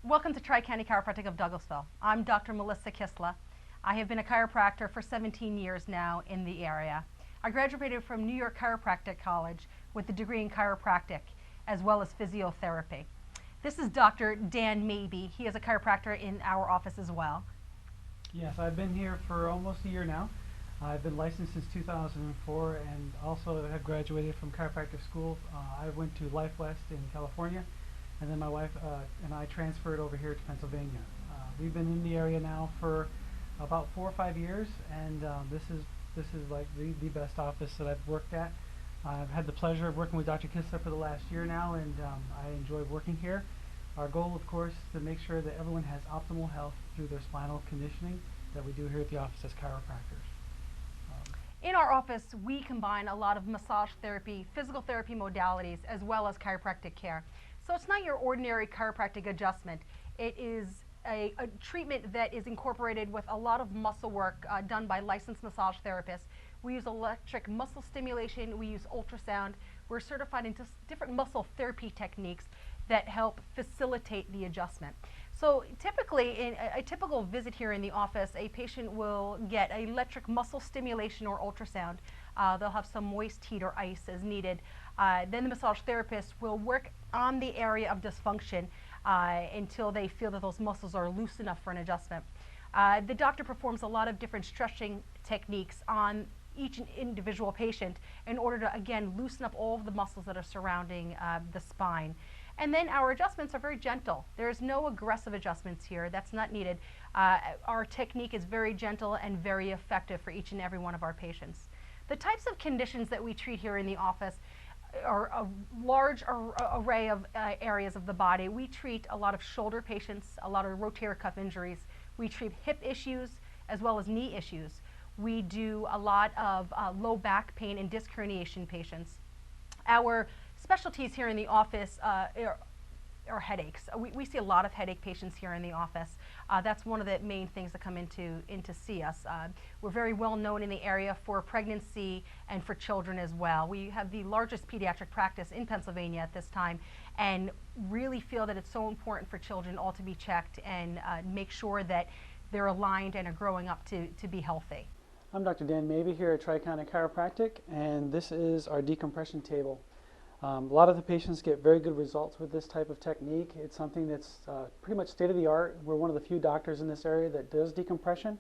Welcome to Tri-County Chiropractic of Douglassville. I'm Dr. Melissa Kisla. I have been a chiropractor for 17 years now in the area. I graduated from New York Chiropractic College with a degree in chiropractic as well as physiotherapy. This is Dr. Dan Mabey. He is a chiropractor in our office as well. Yes, I've been here for almost a year now. I've been licensed since 2004 and also have graduated from chiropractic school. I went to Life West in California, and then my wife and I transferred over here to Pennsylvania. We've been in the area now for about 4 or 5 years, and this is like the best office that I've worked at. I've had the pleasure of working with Dr. Kisler for the last year now, and I enjoy working here. Our goal, of course, is to make sure that everyone has optimal health through their spinal conditioning that we do here at the office as chiropractors. In our office, we combine a lot of massage therapy, physical therapy modalities, as well as chiropractic care. So it's not your ordinary chiropractic adjustment. It is a treatment that is incorporated with a lot of muscle work done by licensed massage therapists. We use electric muscle stimulation, we use ultrasound. We're certified in different muscle therapy techniques that help facilitate the adjustment. So typically, in a typical visit here in the office, a patient will get electric muscle stimulation or ultrasound. They'll have some moist heat or ice as needed. Then the massage therapist will work on the area of dysfunction until they feel that those muscles are loose enough for an adjustment. The doctor performs a lot of different stretching techniques on each individual patient in order to, again, loosen up all of the muscles that are surrounding the spine. And then our adjustments are very gentle. There's no aggressive adjustments here. That's not needed. Our technique is very gentle and very effective for each and every one of our patients. The types of conditions that we treat here in the office are a large array of areas of the body. We treat a lot of shoulder patients, a lot of rotator cuff injuries. We treat hip issues as well as knee issues. We do a lot of low back pain and disc herniation patients. Our specialties here in the office are headaches. We see a lot of headache patients here in the office. That's one of the main things that come in to see us. We're very well known in the area for pregnancy and for children as well. We have the largest pediatric practice in Pennsylvania at this time, and really feel that it's so important for children all to be checked and make sure that they're aligned and are growing up to be healthy. I'm Dr. Dan Mabey here at Tri-County Chiropractic, and this is our decompression table. A lot of the patients get very good results with this type of technique. It's something that's pretty much state-of-the-art. We're one of the few doctors in this area that does decompression.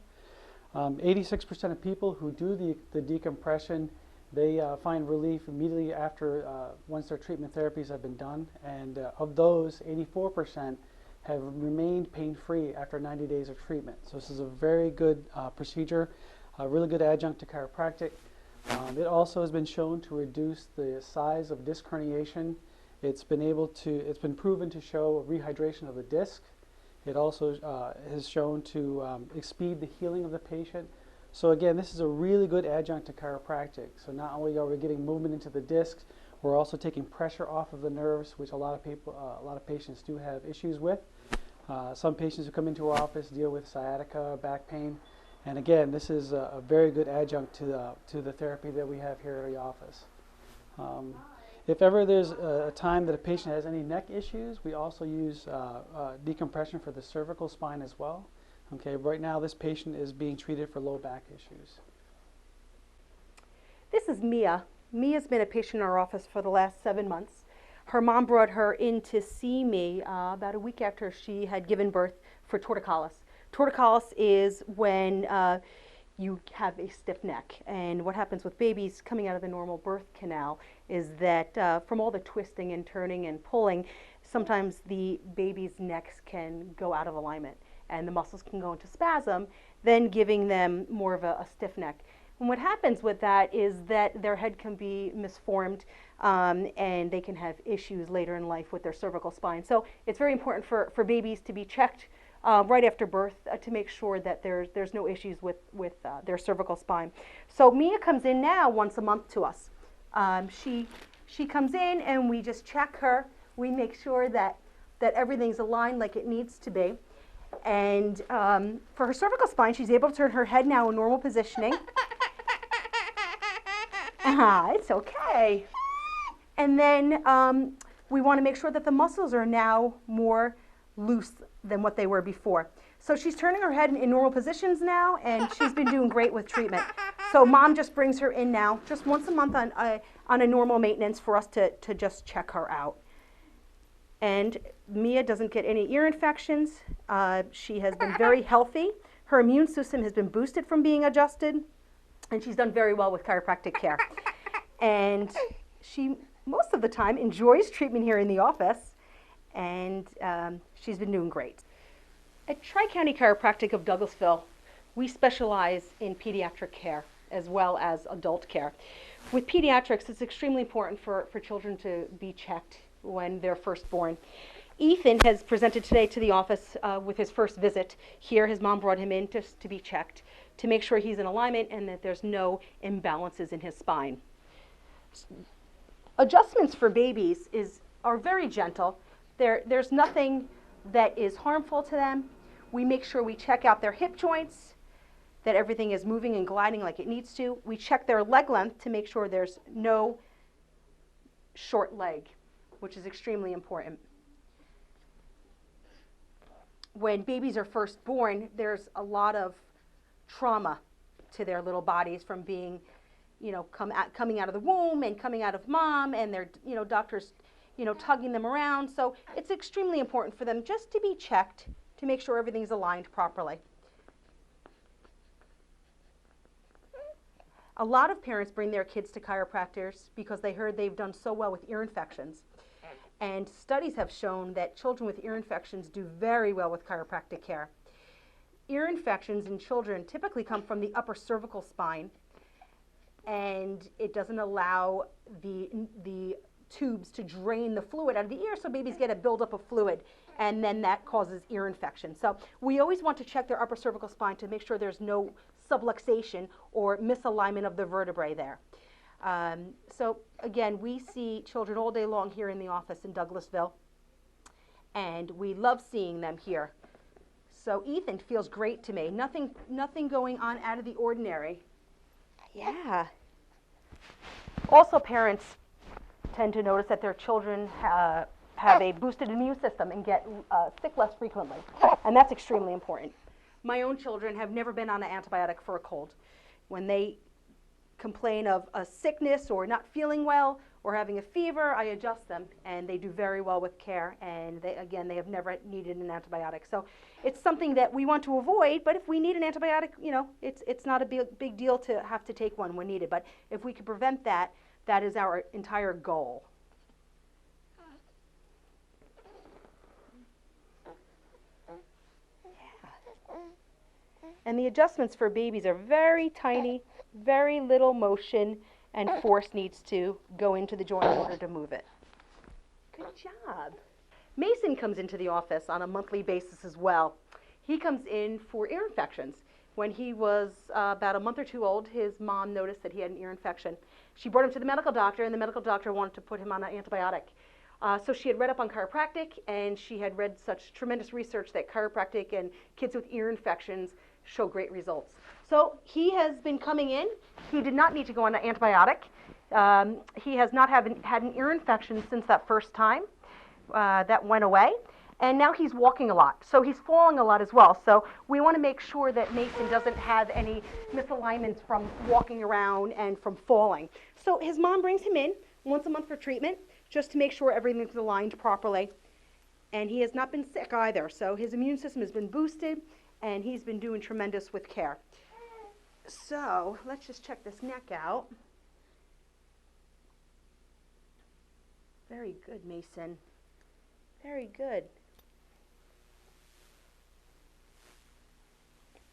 86% of people who do the decompression, they find relief immediately after once their treatment therapies have been done, and of those, 84% have remained pain-free after 90 days of treatment. So this is a very good procedure, a really good adjunct to chiropractic. It also has been shown to reduce the size of disc herniation. It's been proven to show rehydration of the disc. It also has shown to expedite the healing of the patient. So again, this is a really good adjunct to chiropractic. So not only are we getting movement into the discs, we're also taking pressure off of the nerves, which a lot of patients do have issues with. Some patients who come into our office deal with sciatica, back pain. And again, this is a very good adjunct to the therapy that we have here at the office. If ever there's a time that a patient has any neck issues, we also use decompression for the cervical spine as well. Okay, right now this patient is being treated for low back issues. This is Mia. Mia's been a patient in our office for the last 7 months. Her mom brought her in to see me about a week after she had given birth for torticollis. Torticollis is when you have a stiff neck, and what happens with babies coming out of the normal birth canal is that from all the twisting and turning and pulling, sometimes the baby's necks can go out of alignment and the muscles can go into spasm, then giving them more of a stiff neck. And what happens with that is that their head can be misformed and they can have issues later in life with their cervical spine. So it's very important for babies to be checked right after birth to make sure that there's no issues with their cervical spine. So Mia comes in now once a month to us. She comes in and we just check her. We make sure that everything's aligned like it needs to be. And for her cervical spine, she's able to turn her head now in normal positioning. It's okay. And then we want to make sure that the muscles are now more loose than what they were before. So she's turning her head in normal positions now, and she's been doing great with treatment. So mom just brings her in now, just once a month on a normal maintenance for us to just check her out. And Mia doesn't get any ear infections. She has been very healthy. Her immune system has been boosted from being adjusted, and she's done very well with chiropractic care. And she, most of the time, enjoys treatment here in the office, and she's been doing great. At Tri-County Chiropractic of Douglassville, we specialize in pediatric care as well as adult care. With pediatrics, it's extremely important for children to be checked when they're first born. Ethan has presented today to the office with his first visit here. His mom brought him in just to be checked to make sure he's in alignment and that there's no imbalances in his spine. Adjustments for babies are very gentle. There's nothing that is harmful to them. We make sure we check out their hip joints, that everything is moving and gliding like it needs to. We check their leg length to make sure there's no short leg, which is extremely important. When babies are first born, there's a lot of trauma to their little bodies from being, coming out of the womb and coming out of mom, and their, doctors, tugging them around. So it's extremely important for them just to be checked to make sure everything's aligned properly. A lot of parents bring their kids to chiropractors because they heard they've done so well with ear infections. And studies have shown that children with ear infections do very well with chiropractic care. Ear infections in children typically come from the upper cervical spine, and it doesn't allow the tubes to drain the fluid out of the ear, so babies get a buildup of fluid, and then that causes ear infection. So we always want to check their upper cervical spine to make sure there's no subluxation or misalignment of the vertebrae there. So again, we see children all day long here in the office in Douglassville, and we love seeing them here. So Ethan feels great to me. Nothing going on out of the ordinary. Yeah. Also, parents tend to notice that their children have a boosted immune system and get sick less frequently, and that's extremely important. My own children have never been on an antibiotic for a cold. When they complain of a sickness or not feeling well or having a fever, I adjust them, and they do very well with care, and they have never needed an antibiotic. So it's something that we want to avoid, but if we need an antibiotic, it's not a big deal to have to take one when needed. But if we can prevent that, that is our entire goal. And the adjustments for babies are very tiny, very little motion and force needs to go into the joint in order to move it. Good job. Mason comes into the office on a monthly basis as well. He comes in for ear infections. When he was about a month or two old, his mom noticed that he had an ear infection. She brought him to the medical doctor, and the medical doctor wanted to put him on an antibiotic. So she had read up on chiropractic, and she had read such tremendous research that chiropractic and kids with ear infections show great results. So he has been coming in. He did not need to go on an antibiotic. He has not had an ear infection since that first time. That went away. And now he's walking a lot. So he's falling a lot as well. So we want to make sure that Mason doesn't have any misalignments from walking around and from falling. So his mom brings him in once a month for treatment, just to make sure everything's aligned properly. And he has not been sick either. So his immune system has been boosted, and he's been doing tremendous with care. So let's just check this neck out. Very good, Mason. Very good.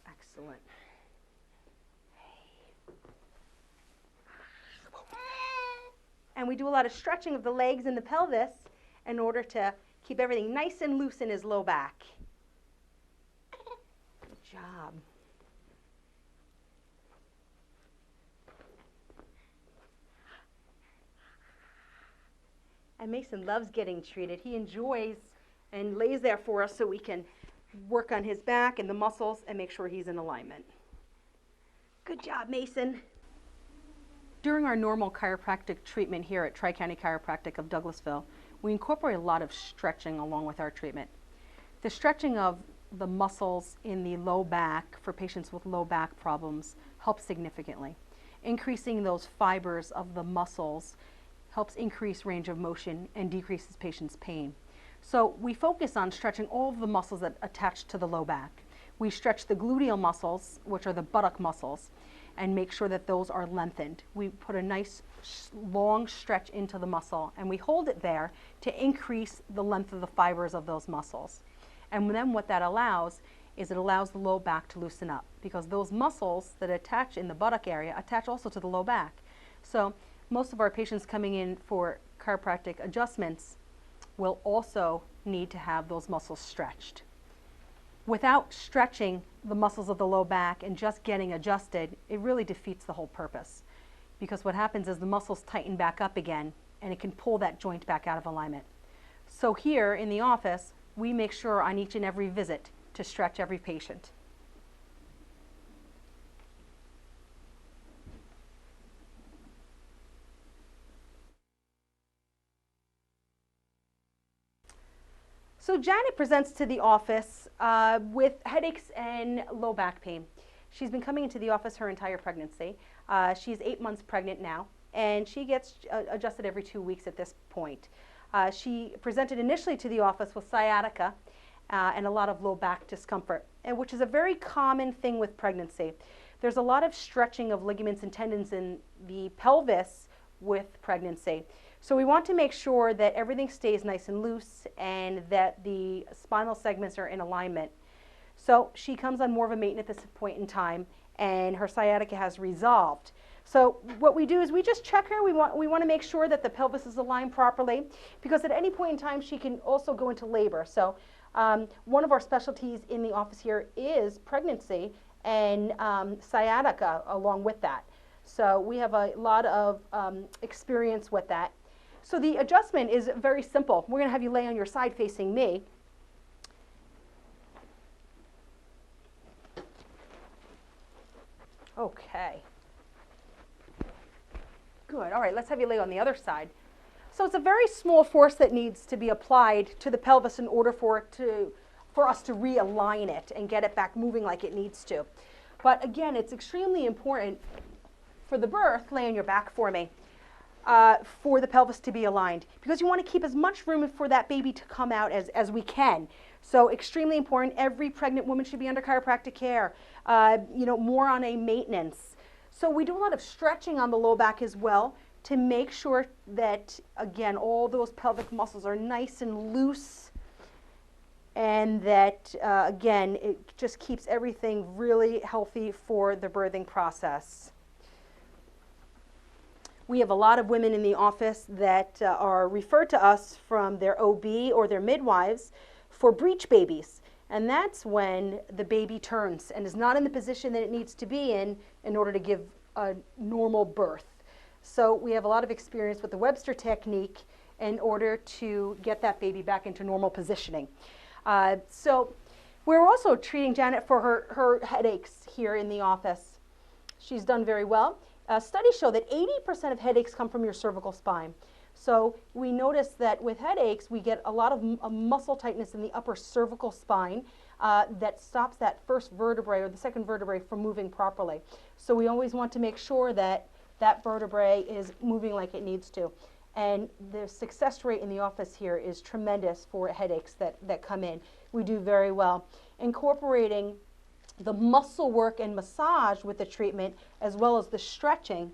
Excellent. And we do a lot of stretching of the legs and the pelvis in order to keep everything nice and loose in his low back. Good job. And Mason loves getting treated. He enjoys and lays there for us so we can work on his back and the muscles and make sure he's in alignment. Good job, Mason. During our normal chiropractic treatment here at Tri-County Chiropractic of Douglassville, we incorporate a lot of stretching along with our treatment. The stretching of the muscles in the low back for patients with low back problems helps significantly. Increasing those fibers of the muscles helps increase range of motion and decreases patients' pain. So we focus on stretching all of the muscles that attach to the low back. We stretch the gluteal muscles, which are the buttock muscles, and make sure that those are lengthened. We put a nice long stretch into the muscle and we hold it there to increase the length of the fibers of those muscles. And then what that allows is it allows the low back to loosen up, because those muscles that attach in the buttock area attach also to the low back. So most of our patients coming in for chiropractic adjustments will also need to have those muscles stretched. Without stretching the muscles of the low back and just getting adjusted, it really defeats the whole purpose. Because what happens is the muscles tighten back up again and it can pull that joint back out of alignment. So here in the office, we make sure on each and every visit to stretch every patient. So Janet presents to the office with headaches and low back pain. She's been coming into the office her entire pregnancy. She's 8 months pregnant now, and she gets adjusted every 2 weeks at this point. She presented initially to the office with sciatica and a lot of low back discomfort, which is a very common thing with pregnancy. There's a lot of stretching of ligaments and tendons in the pelvis with pregnancy. So we want to make sure that everything stays nice and loose and that the spinal segments are in alignment. So she comes on more of a maintenance at this point in time, and her sciatica has resolved. So what we do is we just check her. We want to make sure that the pelvis is aligned properly, because at any point in time she can also go into labor. So one of our specialties in the office here is pregnancy and sciatica along with that. So we have a lot of experience with that. So the adjustment is very simple. We're going to have you lay on your side facing me. Okay. Good. All right, let's have you lay on the other side. So it's a very small force that needs to be applied to the pelvis in order for us to realign it and get it back moving like it needs to. But again, it's extremely important for the birth, lay on your back for me, for the pelvis to be aligned, because you want to keep as much room for that baby to come out as we can. So extremely important. Every pregnant woman should be under chiropractic care, more on a maintenance. So we do a lot of stretching on the low back as well to make sure that, again, all those pelvic muscles are nice and loose, and that, again, it just keeps everything really healthy for the birthing process. We have a lot of women in the office that are referred to us from their OB or their midwives for breech babies. And that's when the baby turns and is not in the position that it needs to be in order to give a normal birth. So we have a lot of experience with the Webster technique in order to get that baby back into normal positioning. So we're also treating Janet for her headaches here in the office. She's done very well. Studies show that 80% of headaches come from your cervical spine. So we notice that with headaches, we get a lot of muscle tightness in the upper cervical spine that stops that first vertebrae or the second vertebrae from moving properly. So we always want to make sure that that vertebrae is moving like it needs to. And the success rate in the office here is tremendous for headaches that come in. We do very well. Incorporating the muscle work and massage with the treatment, as well as the stretching,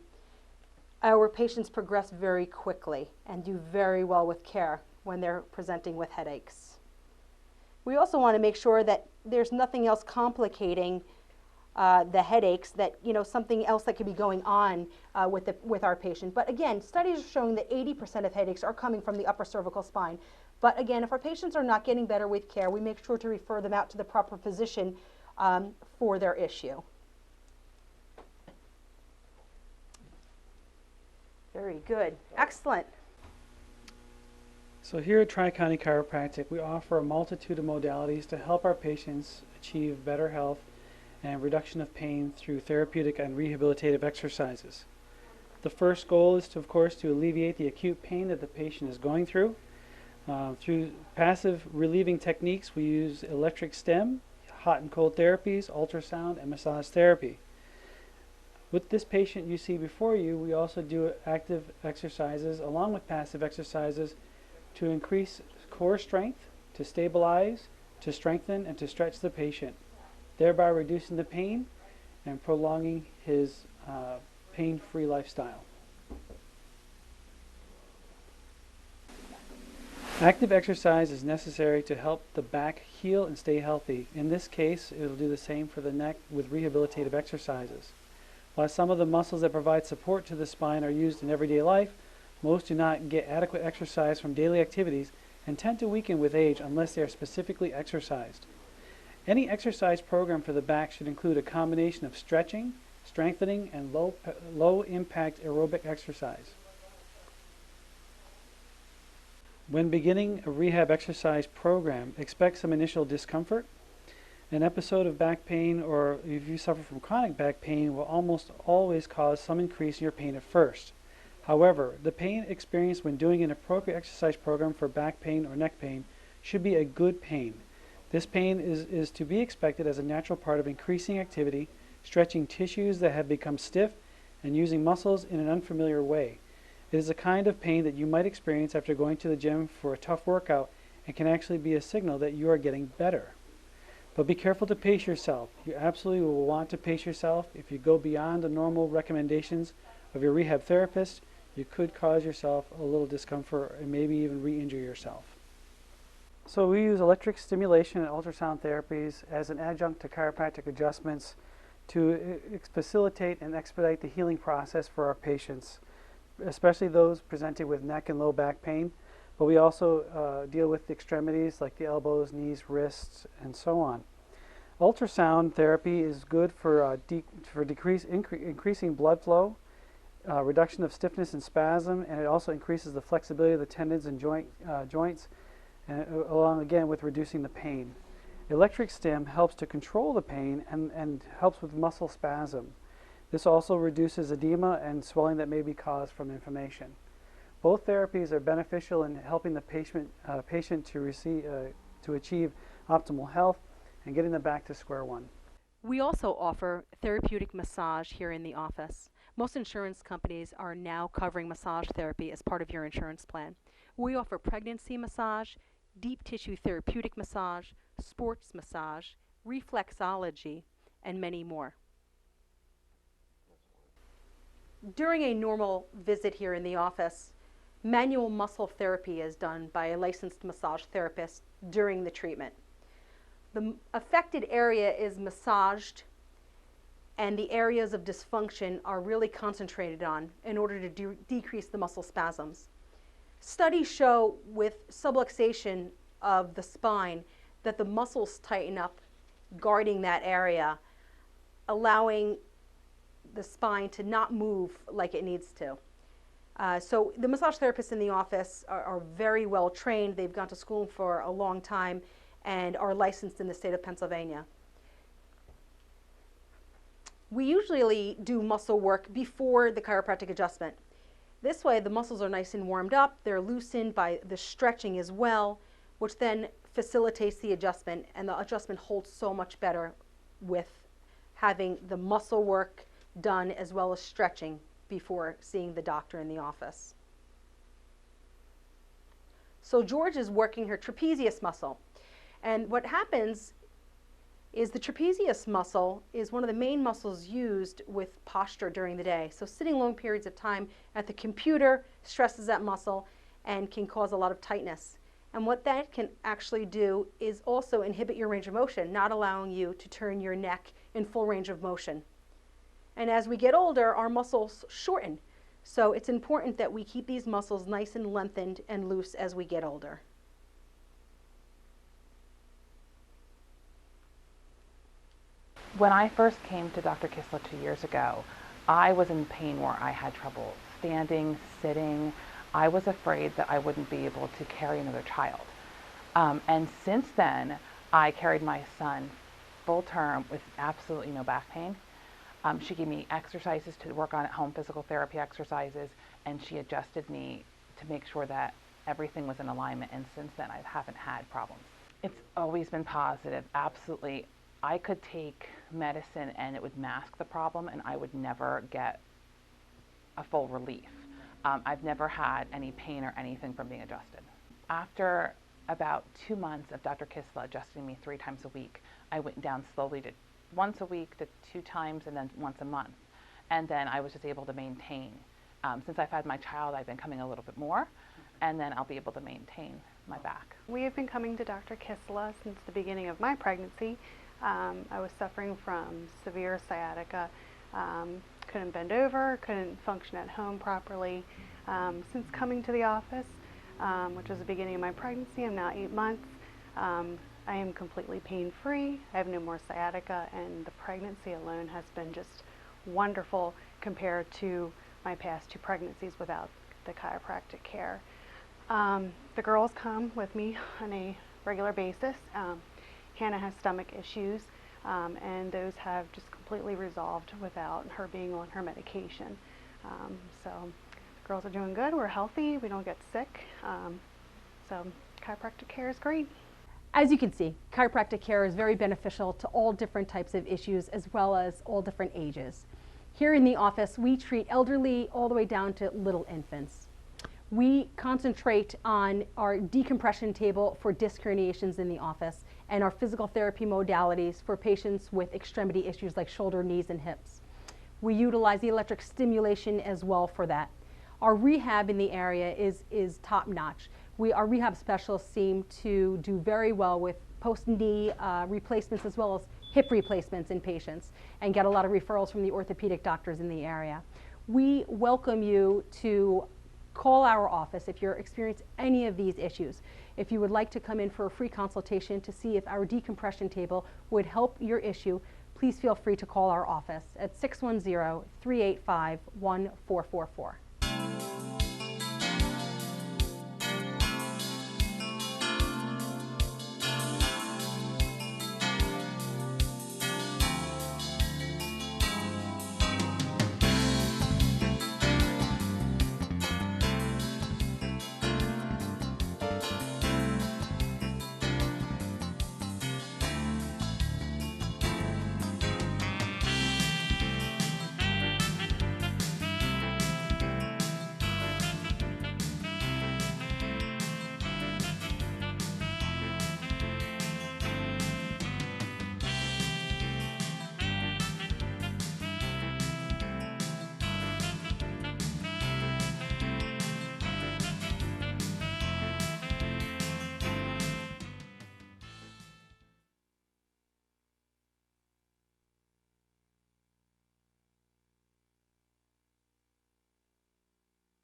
our patients progress very quickly and do very well with care when they're presenting with headaches. We also want to make sure that there's nothing else complicating the headaches, that something else that could be going on with our patient. But again, studies are showing that 80% of headaches are coming from the upper cervical spine. But again, if our patients are not getting better with care, we make sure to refer them out to the proper physician for their issue. Very good. Excellent. So here at Tri-County Chiropractic, we offer a multitude of modalities to help our patients achieve better health and reduction of pain through therapeutic and rehabilitative exercises. The first goal is, of course, to alleviate the acute pain that the patient is going through. Through passive relieving techniques, we use electric stim, hot and cold therapies, ultrasound, and massage therapy. With this patient you see before you, we also do active exercises along with passive exercises to increase core strength, to stabilize, to strengthen, and to stretch the patient, thereby reducing the pain and prolonging his pain-free lifestyle. Active exercise is necessary to help the back heal and stay healthy. In this case, it will do the same for the neck with rehabilitative exercises. While some of the muscles that provide support to the spine are used in everyday life, most do not get adequate exercise from daily activities and tend to weaken with age unless they are specifically exercised. Any exercise program for the back should include a combination of stretching, strengthening, and low-impact aerobic exercise. When beginning a rehab exercise program, expect some initial discomfort. An episode of back pain, or if you suffer from chronic back pain, will almost always cause some increase in your pain at first. However, the pain experienced when doing an appropriate exercise program for back pain or neck pain should be a good pain. This pain is to be expected as a natural part of increasing activity, stretching tissues that have become stiff, and using muscles in an unfamiliar way. It is a kind of pain that you might experience after going to the gym for a tough workout and can actually be a signal that you are getting better. But be careful to pace yourself. You absolutely will want to pace yourself. If you go beyond the normal recommendations of your rehab therapist, you could cause yourself a little discomfort and maybe even re-injure yourself. So we use electric stimulation and ultrasound therapies as an adjunct to chiropractic adjustments to facilitate and expedite the healing process for our patients, especially those presenting with neck and low back pain. But we also deal with the extremities like the elbows, knees, wrists, and so on. Ultrasound therapy is good for increasing blood flow, reduction of stiffness and spasm, and it also increases the flexibility of the tendons and joints, and along again with reducing the pain. Electric stim helps to control the pain and helps with muscle spasm. This also reduces edema and swelling that may be caused from inflammation. Both therapies are beneficial in helping the patient to achieve optimal health and getting them back to square one. We also offer therapeutic massage here in the office. Most insurance companies are now covering massage therapy as part of your insurance plan. We offer pregnancy massage, deep tissue therapeutic massage, sports massage, reflexology, and many more. During a normal visit here in the office, manual muscle therapy is done by a licensed massage therapist during the treatment. The affected area is massaged and the areas of dysfunction are really concentrated on in order to decrease the muscle spasms. Studies show with subluxation of the spine that the muscles tighten up, guarding that area, allowing the spine to not move like it needs to. So the massage therapists in the office are very well trained. They've gone to school for a long time and are licensed in the state of Pennsylvania. We usually do muscle work before the chiropractic adjustment. This way the muscles are nice and warmed up, they're loosened by the stretching as well, which then facilitates the adjustment, and the adjustment holds so much better with having the muscle work done as well as stretching before seeing the doctor in the office. So George is working her trapezius muscle, and what happens is the trapezius muscle is one of the main muscles used with posture during the day. So sitting long periods of time at the computer stresses that muscle and can cause a lot of tightness. And what that can actually do is also inhibit your range of motion, not allowing you to turn your neck in full range of motion. And as we get older, our muscles shorten. So it's important that we keep these muscles nice and lengthened and loose as we get older. When I first came to Dr. Kistler 2 years ago, I was in pain where I had trouble standing, sitting. I was afraid that I wouldn't be able to carry another child. And since then, I carried my son full term with absolutely no back pain. She gave me exercises to work on at home, physical therapy exercises, and she adjusted me to make sure that everything was in alignment, and since then I haven't had problems. It's always been positive, absolutely. I could take medicine and it would mask the problem and I would never get a full relief. I've never had any pain or anything from being adjusted. After about 2 months of Dr. Kisla adjusting me 3 times a week, I went down slowly to once a week to 2 times and then once a month. And then I was just able to maintain. Since I've had my child, I've been coming a little bit more, and then I'll be able to maintain my back. We have been coming to Dr. Kisla since the beginning of my pregnancy. I was suffering from severe sciatica, couldn't bend over, couldn't function at home properly. Since coming to the office, which was the beginning of my pregnancy, I'm now 8 months. I am completely pain-free. I have no more sciatica, and the pregnancy alone has been just wonderful compared to my past 2 pregnancies without the chiropractic care. The girls come with me on a regular basis. Hannah has stomach issues, and those have just completely resolved without her being on her medication. So the girls are doing good, we're healthy, we don't get sick, so chiropractic care is great. As you can see, chiropractic care is very beneficial to all different types of issues as well as all different ages. Here in the office, we treat elderly all the way down to little infants. We concentrate on our decompression table for disc herniations in the office and our physical therapy modalities for patients with extremity issues like shoulder, knees, and hips. We utilize the electric stimulation as well for that. Our rehab in the area is top-notch. Our rehab specialists seem to do very well with post-knee replacements as well as hip replacements in patients and get a lot of referrals from the orthopedic doctors in the area. We welcome you to call our office if you're experiencing any of these issues. If you would like to come in for a free consultation to see if our decompression table would help your issue, please feel free to call our office at 610-385-1444.